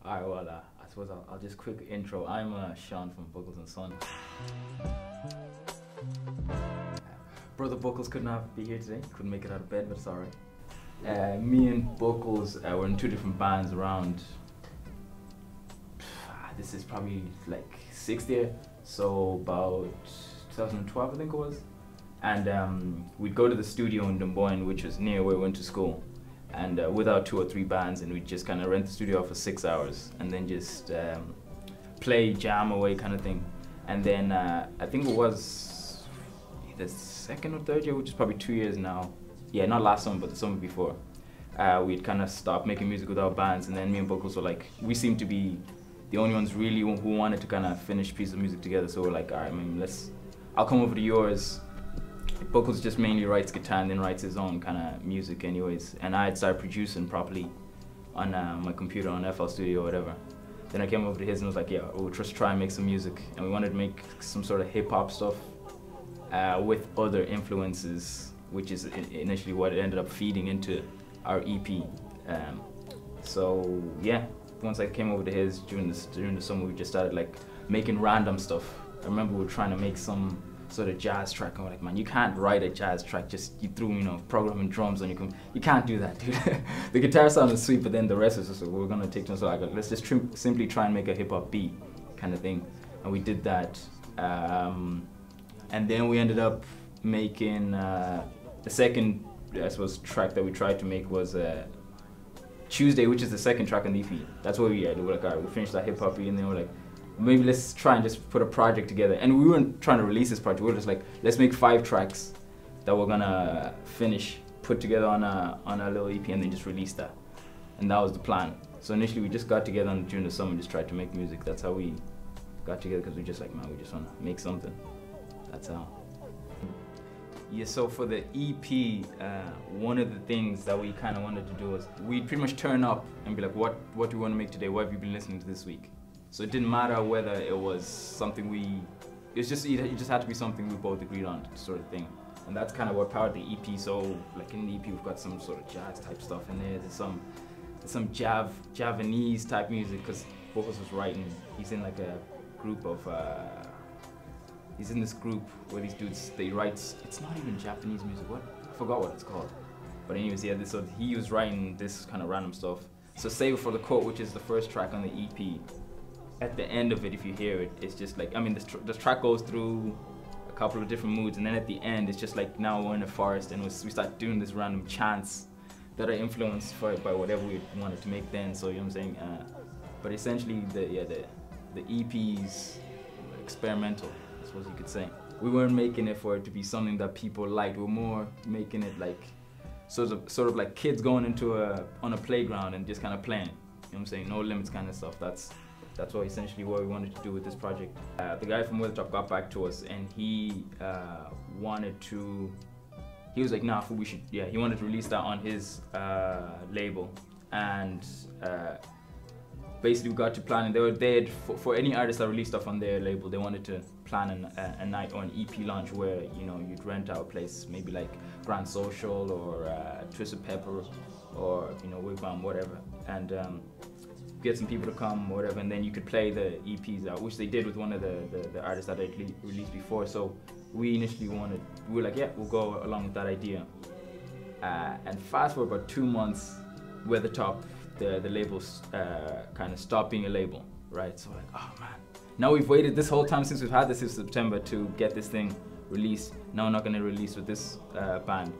Alright, well, I suppose I'll just quick intro. I'm Sean from Buckles and Son. Brother Buckles could not be here today. Couldn't make it out of bed, but it's alright. Me and Buckles were in two different bands around. This is probably like 6th year, so about 2012 I think it was. And we'd go to the studio in Dunboyne, which was near where we went to school, and with our 2 or 3 bands, and we'd just kind of rent the studio out for 6 hours and then just play, jam away kind of thing. And then I think it was the 2nd or 3rd year, which is probably 2 years now. Yeah, not last summer, but the summer before. We'd kind of stopped making music with our bands, and then me and Buckles were like, we seemed to be the only ones really who wanted to kind of finish a piece of music together. So we're like, all right, I'll come over to yours. Buckles just mainly writes guitar and then writes his own kind of music anyways. And I had started producing properly on my computer on FL Studio or whatever. Then I came over to his and was like, yeah, we'll just try and make some music. And we wanted to make some sort of hip hop stuff with other influences, which is initially what it ended up feeding into our EP. So yeah, once I came over to his during the summer, we just started like making random stuff. I remember we were trying to make some sort of jazz track, and we're like, man, you can't write a jazz track just you threw programming drums and you can't do that, dude. The guitar sound is sweet, but then the rest is just we're gonna take them. So I go, let's just simply try and make a hip hop beat kind of thing, and we did that. And then we ended up making the second, I suppose, track that we tried to make was Tuesday, which is the second track on the EP. That's what we had. We were like, all right, we finished that hip hop beat, and then we're like, maybe let's try and just put a project together. And we weren't trying to release this project. We were just like, let's make 5 tracks that we're gonna finish, put together on a little EP, and then just release that. And that was the plan. So initially we just got together during the summer and just tried to make music. That's how we got together, because we just like, man, we just wanna make something. That's how. Yeah, so for the EP, one of the things that we kind of wanted to do was we'd pretty much turn up and be like, what do we want to make today? What have you been listening to this week? So it didn't matter whether it was something it just had to be something we both agreed on, sort of thing. And that's kind of what powered the EP. So like in the EP, we've got some sort of jazz type stuff in there. There's some Javanese type music, because Buckles was writing. He's in like a group of he's in this group where these dudes, they write, it's not even Japanese music, I forgot what it's called. But anyways, yeah, so he was writing this kind of random stuff. So Save It For The Court, which is the first track on the EP, at the end of it, if you hear it, it's just like, I mean, this track goes through a couple of different moods, and then at the end, it's just like, now we're in a forest, and we start doing this random chants that are influenced by whatever we wanted to make then, so you know what I'm saying? But essentially, the EP's experimental, I suppose you could say. We weren't making it for it to be something that people liked. We're more making it like sort of like kids going on a playground and just kind of playing. You know what I'm saying? No limits kind of stuff. That's what essentially what we wanted to do with this project. The guy from Weathertop got back to us, and he was like, nah, we should. Yeah, he wanted to release that on his label, and basically we got to plan, and for any artist that released stuff on their label, they wanted to plan a night or an EP launch where you'd rent out a place, maybe like Grand Social or Twisted Pepper or Wigwam, whatever, and get some people to come or whatever, and then you could play the EPs out, which they did with one of the artists that they'd released before. So we initially we were like, yeah, we'll go along with that idea. And fast forward about 2 months, Weathertop, the label's kind of stopped being a label, right? So we're like, oh man, now we've waited this whole time since we've had this since September to get this thing released. Now we're not gonna release with this band.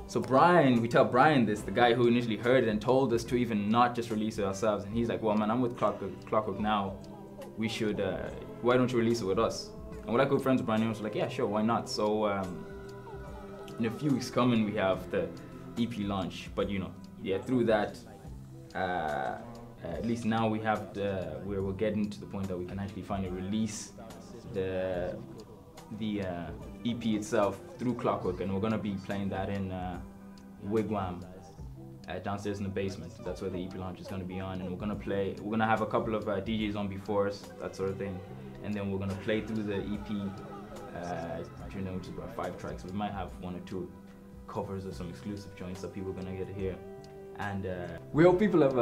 So we tell Brian this, the guy who initially heard it and told us to even not just release it ourselves. And he's like, well man, I'm with Clockwork now. We should, why don't you release it with us? And we're like good friends with Brian, and we're like, yeah, sure, why not? So in a few weeks coming, we have the EP launch. But yeah, through that, at least now we have we're getting to the point that we can actually finally release the EP itself through Clockwork, and we're gonna be playing that in Wigwam, downstairs in the basement. That's where the EP launch is gonna be on, and we're gonna have a couple of DJs on before us, that sort of thing, and then we're gonna play through the EP, which is about 5 tracks. We might have 1 or 2 covers or some exclusive joints that people are gonna get to hear. and we hope people have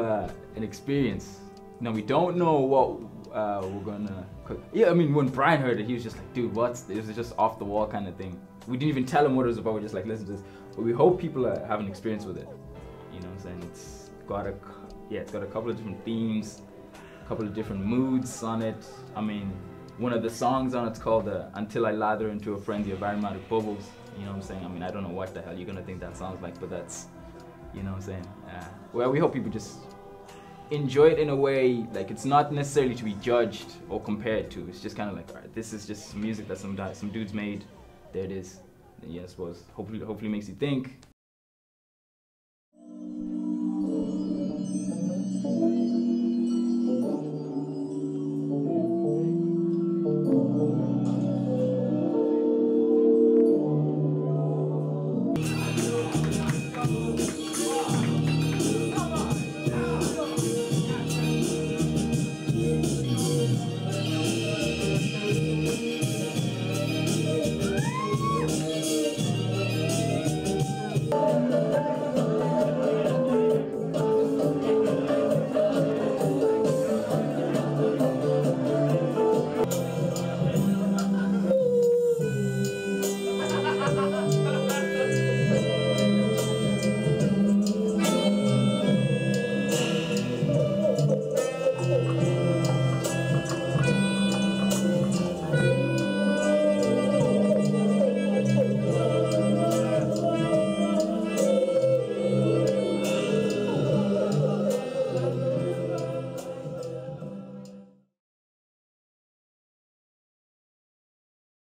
an experience. Now we don't know what we're gonna cook. Yeah, I mean, when Brian heard it, he was just like, dude, what's this? It was just off the wall kind of thing. We didn't even tell him what it was about. We're just like, listen to this. But we hope people have an experience with it. You know what I'm saying? It's got a couple of different themes, a couple of different moods on it. I mean, one of the songs on it's called Until I Lather Into a Frenzy of Aromatic Bubbles. You know what I'm saying? I mean, I don't know what the hell you're gonna think that sounds like, but that's, you know what I'm saying? Well, we hope people just enjoy it in a way, like it's not necessarily to be judged or compared to. It's just kind of like, all right, this is just music that some dudes made. There it is. Yeah, I suppose. Hopefully makes you think.